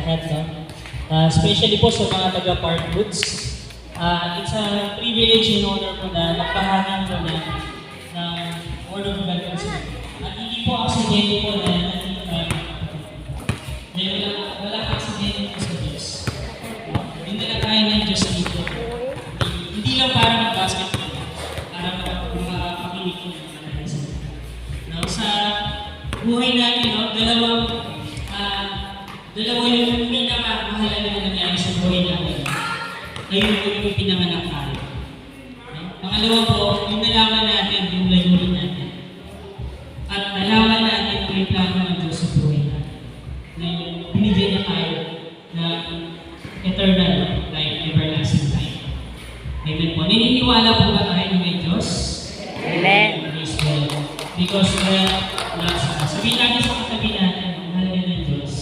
lahat, no? Especially po sa mga taga-Park Goods. It's a privilege and honor po na magpahagi po ng Word of God po sa inyo. At hindi po aksidente po na nandito tayo. Wala aksidente po sa Diyos. Hindi na tayo ng Diyos dito. Hindi lang para mag-basketball, para makakinig po ng mga isa. Sa buhay natin, no, dalawa yung pinakamahalaga na nangyari sa buhay natin. Ngayon po yung pinanganak tayo. Pangalawa po, yung nalaman natin, yung layunin natin. At nalaman natin kung yung plano ng Diyos sa buhay natin. Na yung binigyan niya tayo ng eternal life, everlasting life. Amen po. Naniniwala po ba tayo na may Diyos? Amen. Because sabihin natin sa katabi natin, mahal ka ng Diyos.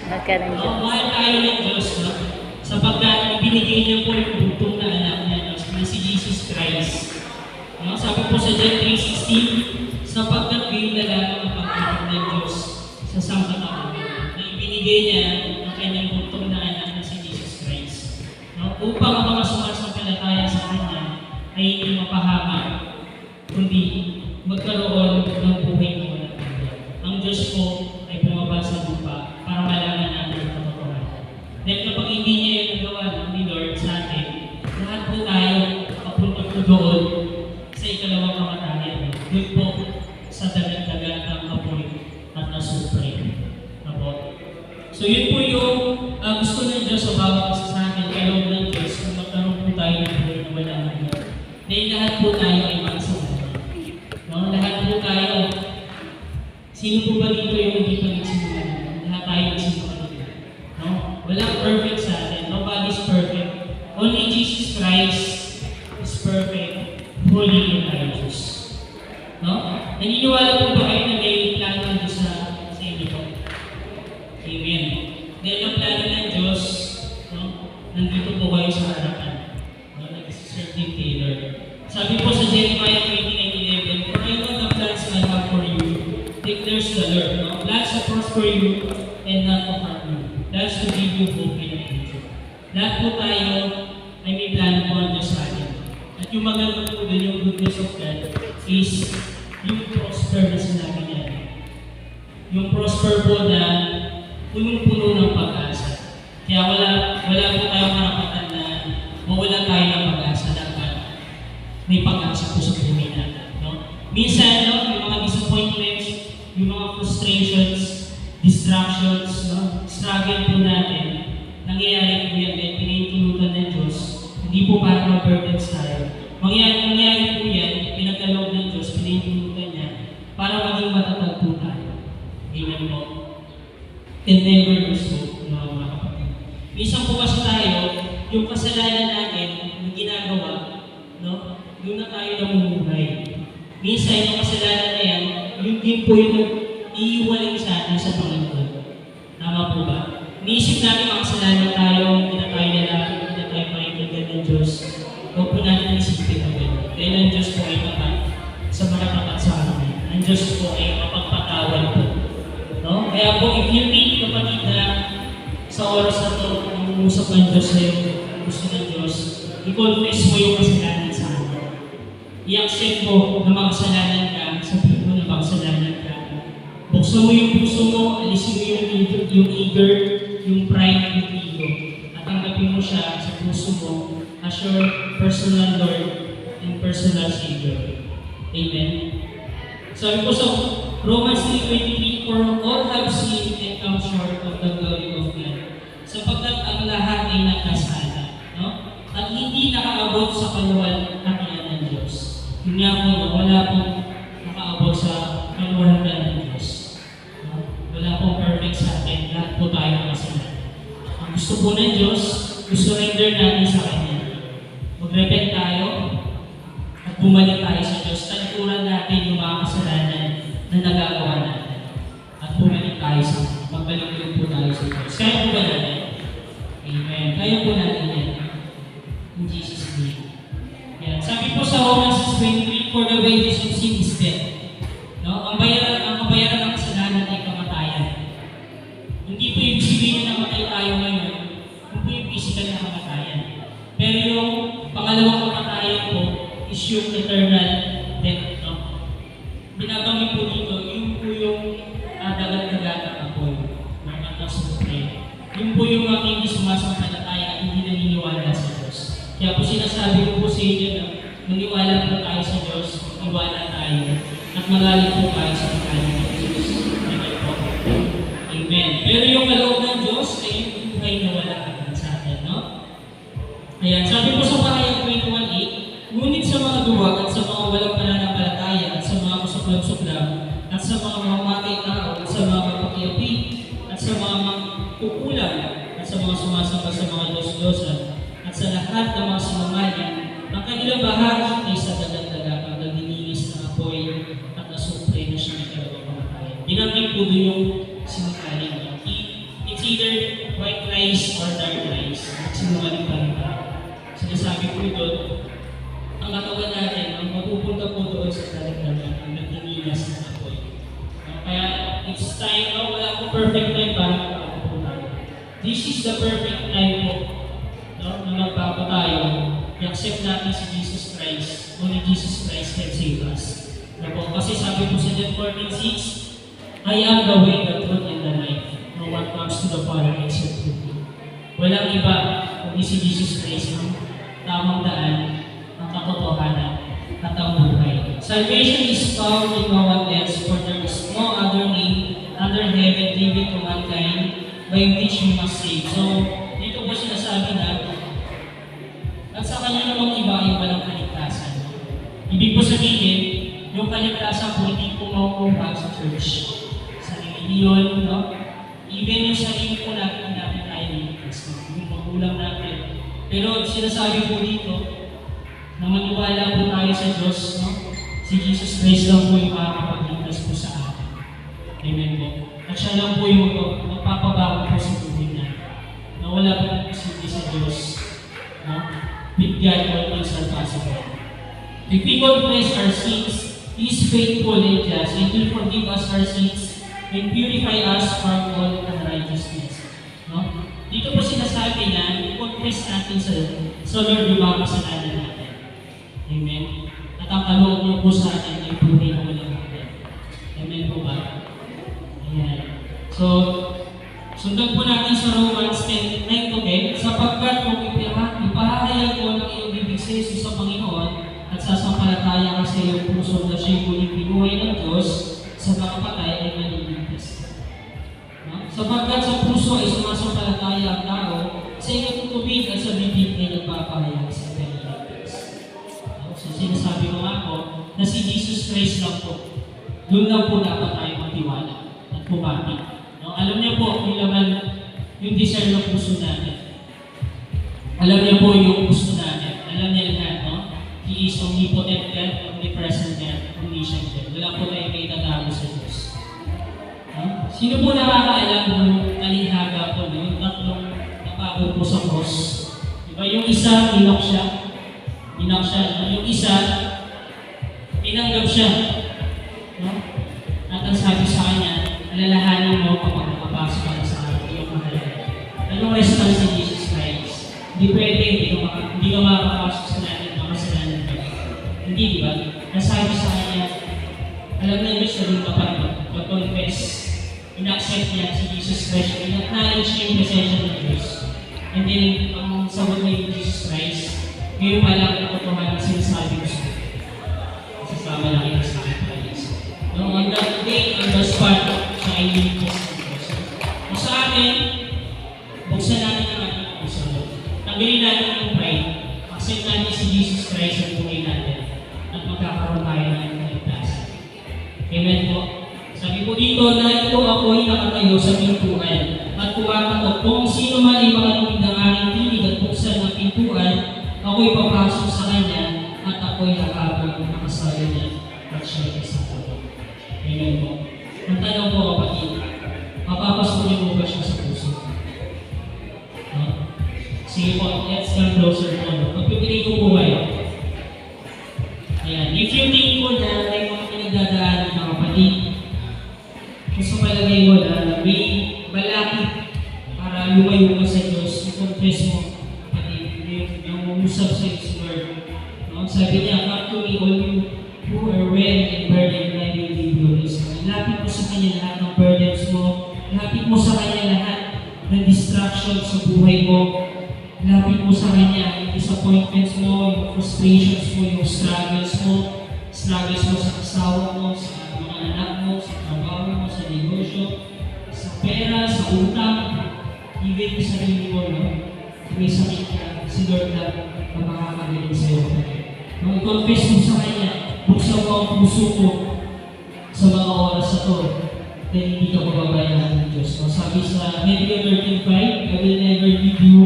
Mahal tayo ng Diyos, no? Sapagkat ibinigay niya po yung bugtong na anak niya, no? Na si Jesus Christ. No? Sabi po sa John 3:16, sapagkat kayo na lang ang pag-ibig ng Diyos sa sangkatauhan na ibinigay niya ang kanyang bugtong na anak na si Jesus Christ. No? Upang ang mga sumasampalataya sa Kanya ay hindi mapahamak, kundi magkaroon ng buhay na walang hanggan. Ang Diyos po ay bumaba sa lupa para malaman natin ang katotohanan. Dahil kapag hindi niya yung nagawa ni Lord sa atin, lahat po tayo papunta po doon sa ikalawang kamatayan. Doon po sa dagat-dagat ng apoy at nasupre. So yun po yung gusto ng Diyos sa bawat isa sa atin, kaloob ng Diyos, kung magkaroon po tayo ng buhay na walang hanggan. Dahil lahat po tayo ay makasalanan. No, lahat po tayo. Sino po ba dito yung hindi pa nagsimula? Lahat tayo nagsimula. No? Walang perfect sa atin. Nobody's perfect. Only Jesus Christ is perfect, holy and righteous. No? Naniniwala po ba kayo na may plano ng Diyos sa inyo po? Amen. Dahil ang plano ng Diyos, no? Nandito po kayo sa harapan. No? Nag-serve din Taylor. Sabi po sa Jeremiah 29:11, for I know the plans I have for you, declares the Lord. No? Plans to prosper you and not to harm you. Plans to give you hope in the future. Lahat po tayo ay may plano po ang Diyos sa atin. At yung maganda po doon, yung goodness of God, is yung prosper na sinabi niya. Yung prosper po na punong-puno ng pag-asa. Kaya wala po tayong karapatan na mawala tayo ng pag-asa. Dapat may pag-asa po sa buhay natin. No? Minsan, no, yung mga disappointments, yung mga frustrations, distractions, no, struggle po natin, nangyayari po yan dahil pinahintulutan ng Diyos. Hindi po para mag-burdens tayo. Mangyayari po yan, pinagkaloob ng Diyos, pinahintulutan niya, para maging matatag po tayo. Amen po. And never lose hope, mga kapatid. Minsan po kasi tayo, yung kasalanan natin, yung ginagawa, no, yun na tayo namumuhay. Minsan, yung kasalanan na yan, yun din po yung iiwaling sa atin sa Panginoon. Tama po ba? Niisip natin ang kasalanan tayo, hindi na tayo lalaki, hindi na tayo pakikinggan ng Diyos. Huwag po natin isipin ang gano'n. Dahil ang Diyos po ay tapat sa mga tapat sa amin. Ang Diyos po ay mapagpatawad po. No? Kaya po, if you think, kapatid, na sa oras na ito, umuusap ng Diyos sa iyo, gusto ng Diyos, i-confess mo yung kasalanan sa atin. I-accept mo na makasalanan ka, sabihin mo na makasalanan ka. Buksan mo yung puso mo, alisin mo yung eager, yung pride, yung ego. At tanggapin mo siya sa puso mo as your personal Lord and personal Savior. Amen. Sabi po sa Romans 3:23, for all have sinned and come short of the glory of God. Sapagkat ang lahat ay nagkasala, no? At hindi nakaabot sa kaluwalhatian ng Diyos. Yun nga po, wala pong nakaabot sa kaluwalhatian ng Diyos. No? Wala pong perfect sa atin, lahat po tayo makasalanan. Ang gusto po ng Diyos, surrender natin sa Kanya. Mag-repent tayo at bumalik tayo sa Diyos. Talikuran natin yung mga kasalanan na nagagawa natin. At bumalik tayo sa Kanya. Magbalik po tayo sa Diyos. Kaya po ba natin? Amen. Kaya po natin yan. In Jesus' name. Yan. Sabi po sa Romans 23, for the wages of sin is death. No? Ang kabayaran ng kasalanan ay kamatayan. Hindi po ibig sabihin ng mamatay tayo ngayon, yun po yung physical na kamatayan. Pero yung pangalawang kamatayan po is yung eternal death. No? Binabanggit po dito, yun po yung dagat-dagat apoy. Yun po yung mga hindi sumasampalataya at hindi naniniwala sa Diyos. Kaya po sinasabi ko po sa inyo na maniwala po tayo sa Diyos, maniwala tayo, at magaling po tayo sa pagkain ng Diyos. Amen po. Amen. Pero yung kaloob ng Diyos ay yung buhay na wala hanggang sa atin, no? Ayan, sabi po sa Pahayag 21:8, ngunit sa mga duwag at sa mga walang pananampalataya at sa mga kusuklam-suklam at sa mga mamatay tao at sa mga mapakiapi at sa mga kukulang at sa mga sumasamba sa mga Diyos-Diyosan at sa lahat ng mga sinungaling, ang kanilang bahagi ay sa dagat-dagat ang naglilinis ng apoy at nasupre na siya ng kalawang kamatayan. Binanggit po doon yung sinungaling. It's either white lies or dark lies. Sinungaling pa rin tayo. Sinasabi po doon, ang katawan natin, ang mapupunta po doon sa dagat-dagat ang naglilinis ng apoy. Kaya it's time, wala akong perfect time para this is the perfect time po, no? Na magbago tayo, i-accept natin si Jesus Christ. Only Jesus Christ can save us. Kasi sabi po sa John 14:6, I am the way, the truth, and the life. No one comes to the Father except through me. Walang iba kundi si Jesus Christ ang tamang daan, ang katotohanan, at ang buhay. Salvation is found in no one else, for there is no other name under heaven given to mankind by which we must save. So, dito po sinasabi na at sa kanya namang iba ay walang kaligtasan. Ibig po sabihin, yung kaligtasan po hindi po makukuha sa church. Sa religion, no? Even yung sarili po natin tayo ligtas, yung magulang natin. Pero sinasabi po dito, na maniwala po tayo sa Diyos, no? Si Jesus Christ lang po yung makakapagligtas po sa atin. Amen po. At siya lang po yung magpapabago po sa buhay natin. Na wala po ng posible sa Diyos. No? With God, all things are possible. If we confess our sins, He is faithful and just, and will forgive us our sins and purify us from all unrighteousness. No? Dito po sinasabi na, i-confess natin sa Lord yung mga kasalanan natin. Amen? At ang kaloob niyo po sa atin ay buhay na walang hanggan. Amen po ba? Ayan. So, sundan po natin sa Romans 10:9-10, sapagkat kung ipahahayag ko ng iyong bibig sa Jesus sa Panginoon at sasampalataya ka sa iyong puso na siya'y muling binuhay ng Diyos sa mga patay ay maliligtas. No? Sapagkat sa puso ay sumasampalataya ang tao, sa iyong tubig at sa bibig ay nagpapahayag sa maliligtas. No? So, sinasabi ko nga po na si Jesus Christ lang po, doon lang po dapat tayo magtiwala at pumapit. No? Alam niyo po, yung laman, yung desire ng puso natin. Alam niyo po yung gusto natin. Alam niya lahat, no? He is omnipotent God, omnipresent God, omniscient God. Wala po tayo may tatago sa Diyos. No? Sino po nakakaalam ng talinghaga po, no? Yung tatlong napagod po sa cross? Diba yung isa, inok siya. No? Yung isa, tinanggap siya. No? At ang sabi sa kanya, alalahanin mo kapag nakapasok ka sa iyong mahalaga. Anong response ni Jesus Christ? Hindi pwede, hindi ka makakapasok sa natin, makasalanan ka. Hindi, di ba? Nasabi sa kanya, alam na Diyos na rin kapag mag-confess, in-accept niya si Jesus Christ, in-acknowledge niya yung presensya ng Diyos. And then, ang sagot ni Jesus Christ, ngayon pa lang natutuhan ang sinasabi ko sa akin. Sasama lang kita sa akin. No, on that day, on the spot, siya ay liligtas ng Diyos. O sa atin, buksan natin ang ating puso. Tanggalin natin yung pride. Accept natin si Jesus Christ ang buhay natin. At magkakaroon tayo ng kaligtasan. Amen po. Sabi po dito na ito ako'y nakatayo sa pintuan. At kumakatok, kung sino man ay makanulig ng aking tinig at buksan ng pintuan, ako'y papasok sa kanya at ako'y hakapang nakasalo niya at siya ay sa puso. Amen po. Ang tanong po kapatid, mapapasok niyo po ba siya sa puso? No? Sige po, let's come closer po. Magpipili ko po kayo. Ayan. If you think po na may mga pinagdadaan ng mga kapatid, gusto palagay mo na may balakid para lumayo ka sa Diyos, i-confess mo, pati yung usap sa iyo si Lord. No? Sabi niya, come to me, all you who are weary and burdened, I will give you rest. Lapit mo sa Kanya lahat ng burdens mo, lapit mo sa Kanya lahat ng distractions sa buhay mo, lapit mo sa Kanya yung disappointments mo, yung frustrations mo, yung struggles mo sa asawa mo, sa mga anak mo, sa trabaho mo, sa negosyo, sa pera, sa utang, even sa sarili mo, no? May sakit ka, si Lord lang ang makakagaling sa iyo. Nung i-confess mo sa Kanya, buksan mo ang puso mo sa mga oras na ito, dahil hindi ka mababayaan ng Diyos. No? Sabi sa Hebrew 13:5, I will never leave you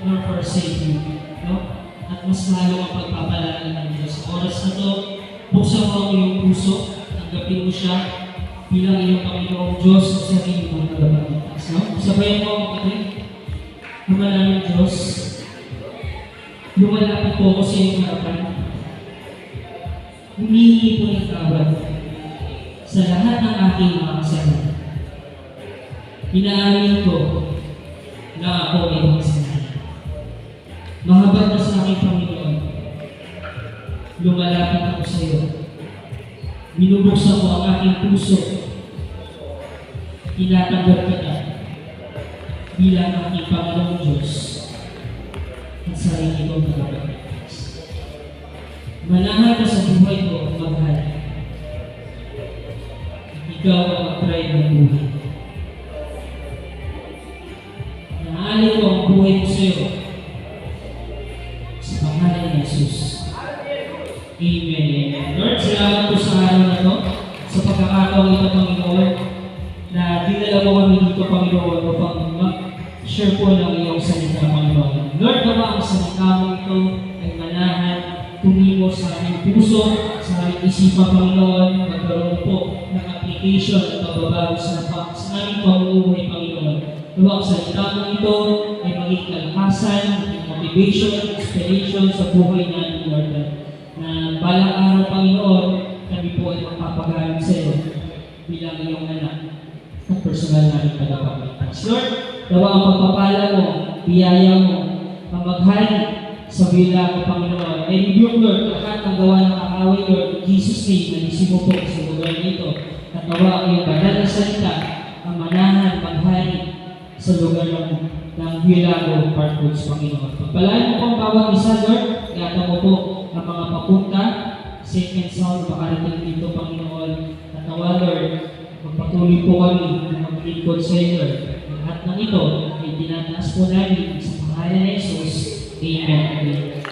nor forsake you. No? At mas lalo ang pagpapalaan ng Diyos. Sa oras na ito, buksan mo ang iyong puso, tanggapin mo siya bilang iyong Panginoong Diyos sa sarili mo na dapat. No? Sabayan mo ang kapatid, lumalang ng Diyos, lumalapit po ako sa iyong harapan. Humihingi po ng tawad sa lahat ng aking mga kasalanan. Inaamin ko na ako ay makasalanan. Mahabag na sa aking Panginoon, lumalapit ako sa iyo. Binubuksan ko ang aking puso. Tinatanggap kita bilang aking Panginoong Diyos at sarili kong tagapagligtas. Manahan ka sa buhay ko, magmahal. Ikaw ang mag-try ng buhay. Naalin ko ang buhay ko sa iyo sa pangalan ni Jesus. Amen. Lord, salamat po sa araw na ito, sa pagkakataong ito, Panginoon, na dinala mo kami dito, Panginoon, upang mag-share po ng iyong salita, Panginoon. Lord, nawa ang salita mo ito ay manahan, tumimo sa aming puso, sa aming isipan, Panginoon, magkaroon po ng application at pagbabago sa aming pamumuhay, Panginoon. Nawa ang salita mo ito ay maging kalakasan, motivation, inspiration sa buhay natin, Lord. Na balang araw, Panginoon, kami po ay magpapagaling sa iyo bilang iyong anak at personal namin tagapagligtas. Lord, dawa ang pagpapala mo, biyaya mo, ang maghari sa bilang mo, Panginoon. And yung Lord, lahat ng gawa ng kakaway, Lord, Jesus name, nalisin mo po sa lugar nito. At nawa ang iyong banal na salita, ang manahan, maghari sa lugar ng Vilago Park Woods, Panginoon. Pagpalaan mo po ang bawat isa, Lord, gata mo po ang mga papunta, safe and sound, makarating dito, Panginoon. At nawa, Lord, magpatuloy po kami na maglingkod sa iyo, Lord. Lahat ng ito ay tinataas po namin sa pangalan ni Jesus. Amen.